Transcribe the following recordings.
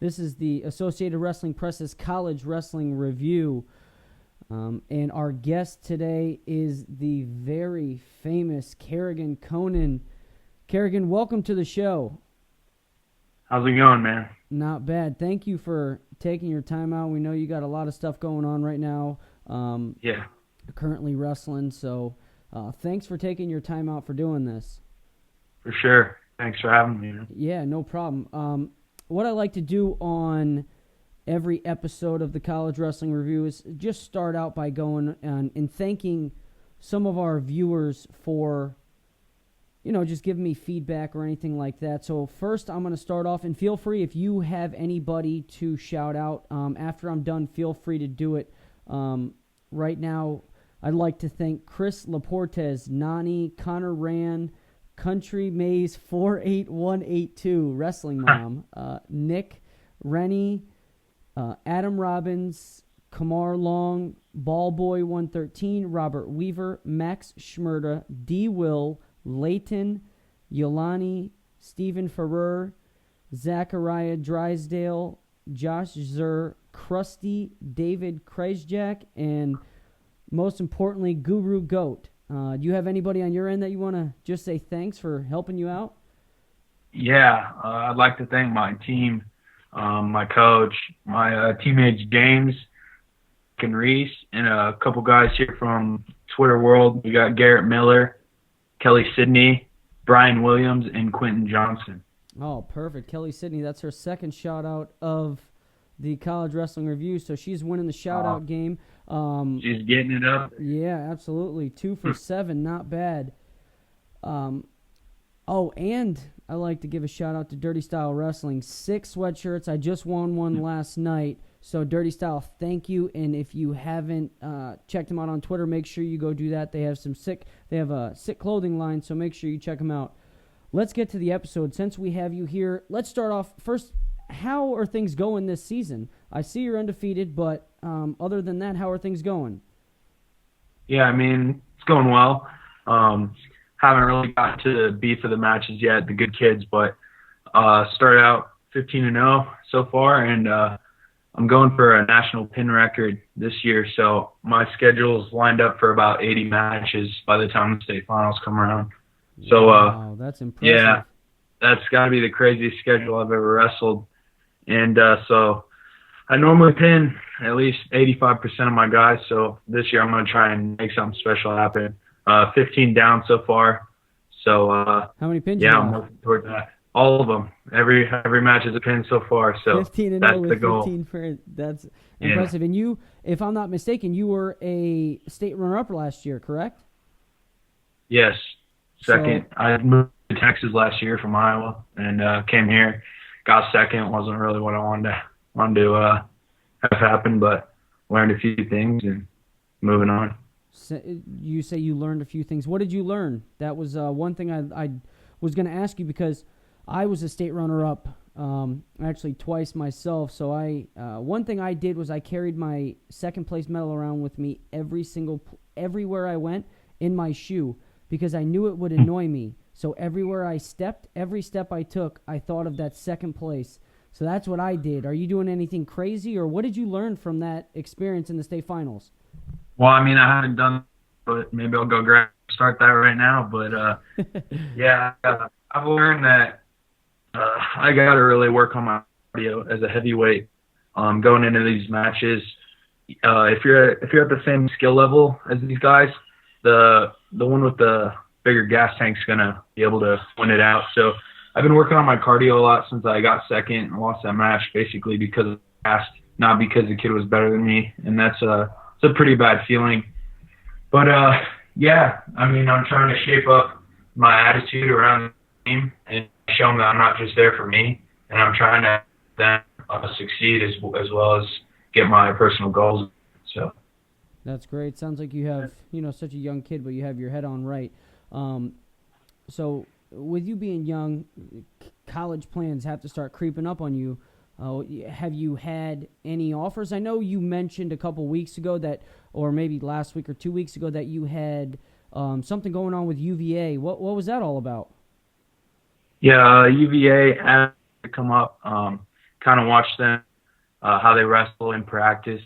This is the Associated Wrestling Press's College Wrestling Review. And our guest today is the very famous Kerrigan Conan. Kerrigan, welcome to the show. How's it going, man? Not bad. Thank you for taking your time out. We know you got a lot of stuff going on right now. Yeah. Currently wrestling, so thanks for taking your time out for doing this. For sure. Thanks for having me, man. Yeah, no problem. What I like to do on every episode of the College Wrestling Review is just start out by going and thanking some of our viewers for, just giving me feedback or anything like that. So first I'm going to start off, and feel free if you have anybody to shout out. After I'm done, feel free to do it. Right now, I'd like to thank Chris Laportes, Nani, Connor Ran, Country Maze 48182, Wrestling Mom, Nick, Rennie, Adam Robbins, Kamar Long, Ballboy 113, Robert Weaver, Max Schmerda, D. Will, Layton, Yolani, Stephen Ferrer, Zachariah Drysdale, Josh Zur, Krusty, David Kreisjak, and most importantly, Guru Goat. Do you have anybody on your end that you want to just say thanks for helping you out? Yeah, I'd like to thank my team, my coach, my teammates James and Reese, and a couple guys here from Twitter World. We got Garrett Miller, Kelly Sidney, Brian Williams, and Quentin Johnson. Oh, perfect. Kelly Sidney, that's her second shout-out of the College Wrestling Review, so she's winning the shout-out game. She's getting it up. Yeah, absolutely. 2 for 7, not bad. And I like to give a shout-out to Dirty Style Wrestling. 6 sweatshirts. I just won one last night. So, Dirty Style, thank you. And if you haven't checked them out on Twitter, make sure you go do that. They have a sick clothing line, so make sure you check them out. Let's get to the episode. Since we have you here, let's start off first. How are things going this season? I see you're undefeated, but other than that, how are things going? Yeah, I mean, it's going well. Haven't really gotten to the beef of the matches yet, the good kids, but started out 15-0 so far, and I'm going for a national pin record this year, so my schedule's lined up for about 80 matches by the time the state finals come around. So, wow, that's impressive. Yeah, that's got to be the craziest schedule I've ever wrestled. And so I normally pin at least 85% of my guys, so this year I'm going to try and make something special happen. 15 down so far. So how many pins? Yeah, I'm working toward that. All of them. Every match is a pin so far. So 15 that's with the goal. 15 that's impressive. And you, if I'm not mistaken, you were a state runner-up last year, correct? Yes, second. So, I moved to Texas last year from Iowa and came here. Got second. Wasn't really what I wanted to have happen, but learned a few things and moving on. So you say you learned a few things. What did you learn? That was one thing I was going to ask you, because I was a state runner-up actually twice myself. So one thing I did was I carried my second place medal around with me everywhere I went in my shoe, because I knew it would annoy me. So everywhere I stepped, every step I took, I thought of that second place. So that's what I did. Are you doing anything crazy, or what did you learn from that experience in the state finals? Well, I mean, I haven't done, but maybe I'll go start that right now. But yeah, I've learned that I got to really work on my cardio as a heavyweight going into these matches. If you're at the same skill level as these guys, the one with the bigger gas tank's gonna be able to win it out. So I've been working on my cardio a lot since I got second and lost that match, basically because of gas, not because the kid was better than me, and it's a pretty bad feeling. But yeah, I mean, I'm trying to shape up my attitude around the team and show them that I'm not just there for me, and I'm trying to then succeed as well as get my personal goals. So that's great. Sounds like you have such a young kid, but you have your head on right. So with you being young, college plans have to start creeping up on you. Have you had any offers? I know you mentioned a couple weeks ago that, or maybe last week or 2 weeks ago, that you had something going on with UVA. What was that all about? Yeah, UVA had to come up. kind of watch them, how they wrestle in practice,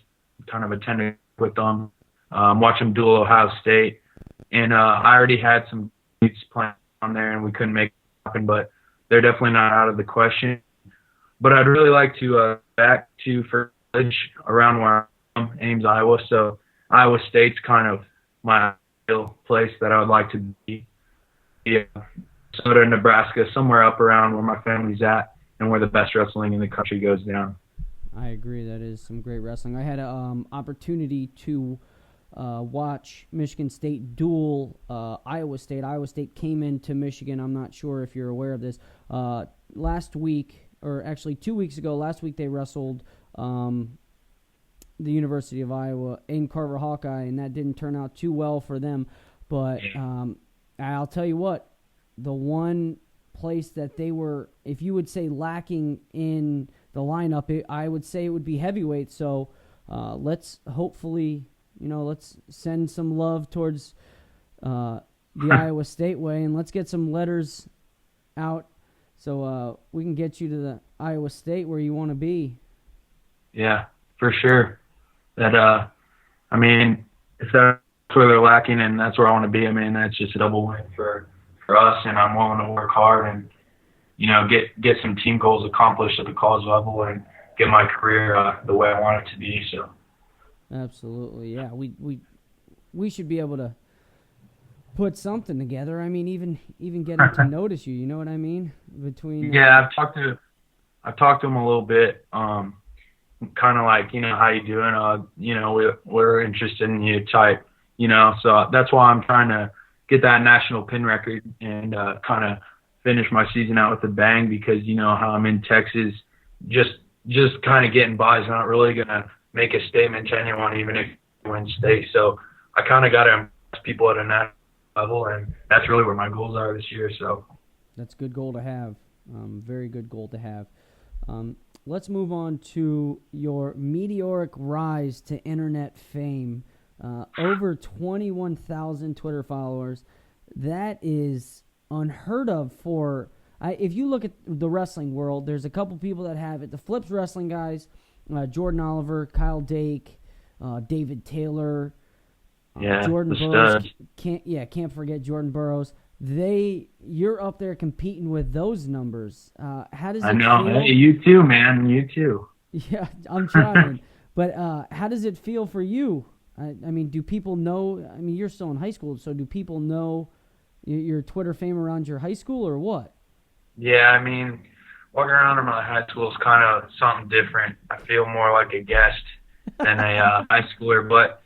kind of attend with them, watch them duel Ohio State. And I already had some beats planned on there, and we couldn't make it happen, but they're definitely not out of the question. But I'd really like to back to for college around where I'm from, Ames, Iowa. So Iowa State's kind of my ideal place that I would like to be. Yeah, Minnesota, Nebraska, somewhere up around where my family's at and where the best wrestling in the country goes down. I agree. That is some great wrestling. I had an opportunity to watch Michigan State duel Iowa State. Iowa State came into Michigan. I'm not sure if you're aware of this. Last week, or actually 2 weeks ago, last week they wrestled the University of Iowa in Carver Hawkeye, and that didn't turn out too well for them. But I'll tell you what, the one place that they were, if you would say lacking in the lineup, I would say it would be heavyweight. So let's hopefully, let's send some love towards the Iowa State way, and let's get some letters out so we can get you to the Iowa State where you want to be. Yeah, for sure. That I mean, if that's where they're lacking and that's where I want to be, I mean, that's just a double win for us, and I'm willing to work hard and get some team goals accomplished at the college level and get my career the way I want it to be. So absolutely, yeah, we should be able to put something together. I mean, even get them to notice you. You know what I mean? Yeah, I've talked to them a little bit. Kind of like, how you doing? We're interested in you type. So that's why I'm trying to get that national pin record and kind of finish my season out with a bang, because how I'm in Texas, just kind of getting by is not really gonna make a statement to anyone, even if you win state. So I kind of got to impress people at a national level, and that's really where my goals are this year. So that's a good goal to have. Very good goal to have. Let's move on to your meteoric rise to internet fame. Over 21,000 Twitter followers. That is unheard of for... if you look at the wrestling world, there's a couple people that have it. The Flips Wrestling guys, Jordan Oliver, Kyle Dake, David Taylor, Jordan Burroughs. Can't forget Jordan Burroughs. You're up there competing with those numbers. How does it feel? Hey, you too, man. You too. Yeah, I'm trying. But how does it feel for you? I mean, do people know? I mean, you're still in high school, so do people know your Twitter fame around your high school or what? Yeah, I mean, walking around in my high school is kind of something different. I feel more like a guest than a high schooler. But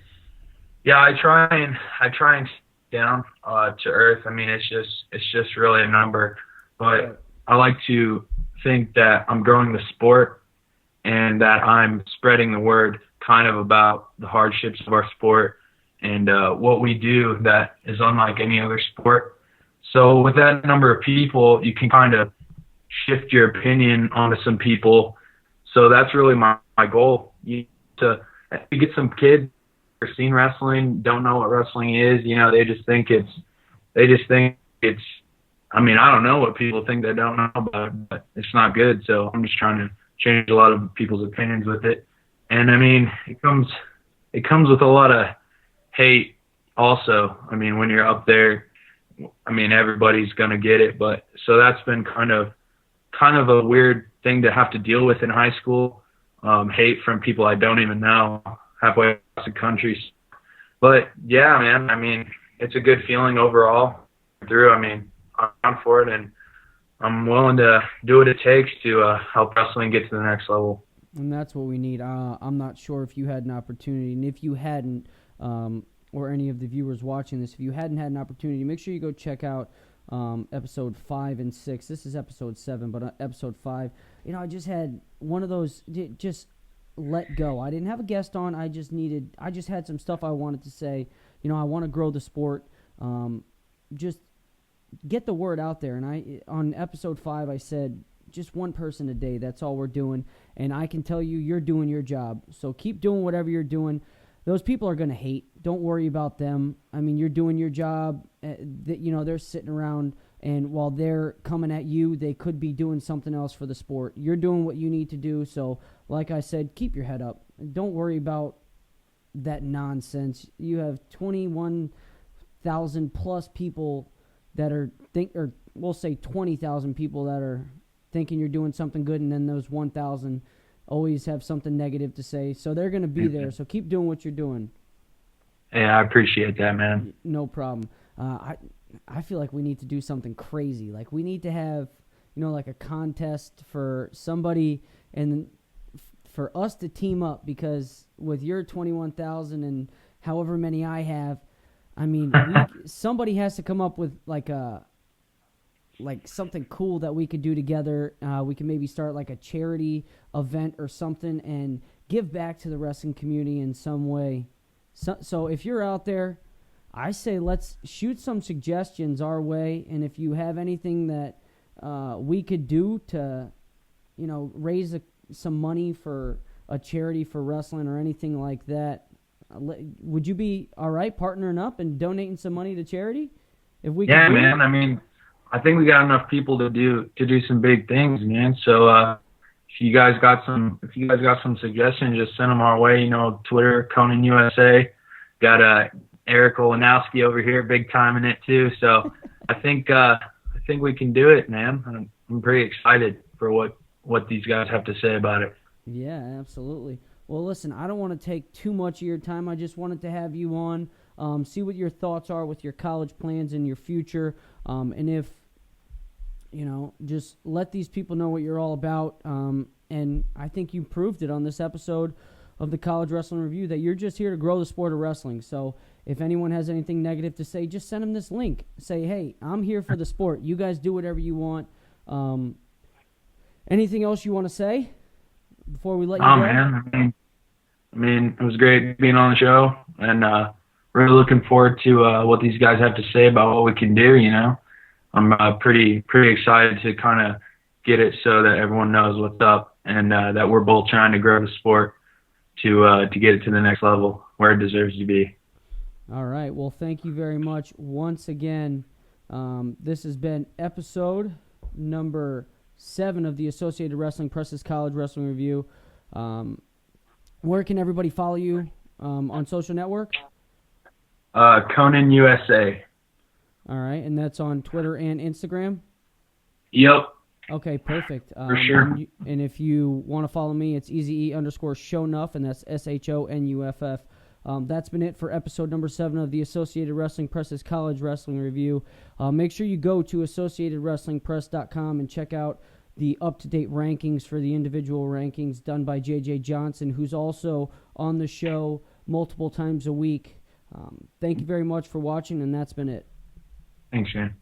yeah, I try and down to earth. I mean, it's just really a number. But I like to think that I'm growing the sport and that I'm spreading the word kind of about the hardships of our sport and what we do that is unlike any other sport. So with that number of people, you can kind of shift your opinion onto some people. So that's really my goal. You get some kids who have seen wrestling, don't know what wrestling is. They just think it's. I mean, I don't know what people think they don't know about it, but it's not good. So I'm just trying to change a lot of people's opinions with it. And I mean, it comes with a lot of hate also. I mean, when you're up there, I mean, everybody's going to get it. But so that's been kind of a weird thing to have to deal with in high school. Hate from people I don't even know halfway across the country. But yeah, man, I mean, it's a good feeling overall through. I mean, I'm for it, and I'm willing to do what it takes to help wrestling get to the next level. And that's what we need. I'm not sure if you had an opportunity, and if you hadn't, or any of the viewers watching this, if you hadn't had an opportunity, make sure you go check out episode 5 and 6. This is episode 7, but episode 5, I just had one of those, just let go. I didn't have a guest on. I just had some stuff I wanted to say. I want to grow the sport. Just get the word out there. And on episode 5, I said, just one person a day. That's all we're doing. And I can tell you, you're doing your job. So keep doing whatever you're doing. Those people are going to hate. Don't worry about them. I mean, you're doing your job. They're sitting around And while they're coming at you, they could be doing something else for the sport. You're doing what you need to do. So, like I said, keep your head up. Don't worry about that nonsense. You have 21,000 plus people that are or we'll say 20,000 people that are thinking you're doing something good, and then those 1,000 always have something negative to say. So they're going to be there. So keep doing what you're doing. Yeah, I appreciate that, man. No problem. I feel like we need to do something crazy. Like we need to have, like a contest for somebody and for us to team up, because with your 21,000 and however many I have, I mean, somebody has to come up with like something cool that we could do together. We can maybe start like a charity event or something and give back to the wrestling community in some way. So if you're out there, I say let's shoot some suggestions our way, and if you have anything that we could do to, raise some money for a charity for wrestling or anything like that, would you be all right partnering up and donating some money to charity? If we yeah, man. I mean, I think we got enough people to do some big things, man. So if you guys got some suggestions, just send them our way. Twitter, Conan USA. Got Eric Olenowski over here, big time in it too. So I think we can do it, man. I'm pretty excited for what these guys have to say about it. Yeah, absolutely. Well, listen, I don't want to take too much of your time. I just wanted to have you on, see what your thoughts are with your college plans and your future, and if, just let these people know what you're all about. And I think you proved it on this episode of the College Wrestling Review that you're just here to grow the sport of wrestling. So if anyone has anything negative to say, just send them this link. Say, hey, I'm here for the sport. You guys do whatever you want. Anything else you want to say before we let you go? Man. I mean, it was great being on the show, and really looking forward to what these guys have to say about what we can do. I'm pretty excited to kind of get it so that everyone knows what's up, and that we're both trying to grow the sport to get it to the next level where it deserves to be. All right. Well, thank you very much once again. This has been episode number 7 of the Associated Wrestling Press's College Wrestling Review. Where can everybody follow you on social network? Conan USA. All right, and that's on Twitter and Instagram? Yep. Okay, perfect. For sure. And if you want to follow me, it's EZE_Shownuff, and that's SHONUFF. That's been it for episode number 7 of the Associated Wrestling Press's College Wrestling Review. Make sure you go to AssociatedWrestlingPress.com and check out the up-to-date rankings for the individual rankings done by J.J. Johnson, who's also on the show multiple times a week. Thank you very much for watching, and that's been it. Thanks, man.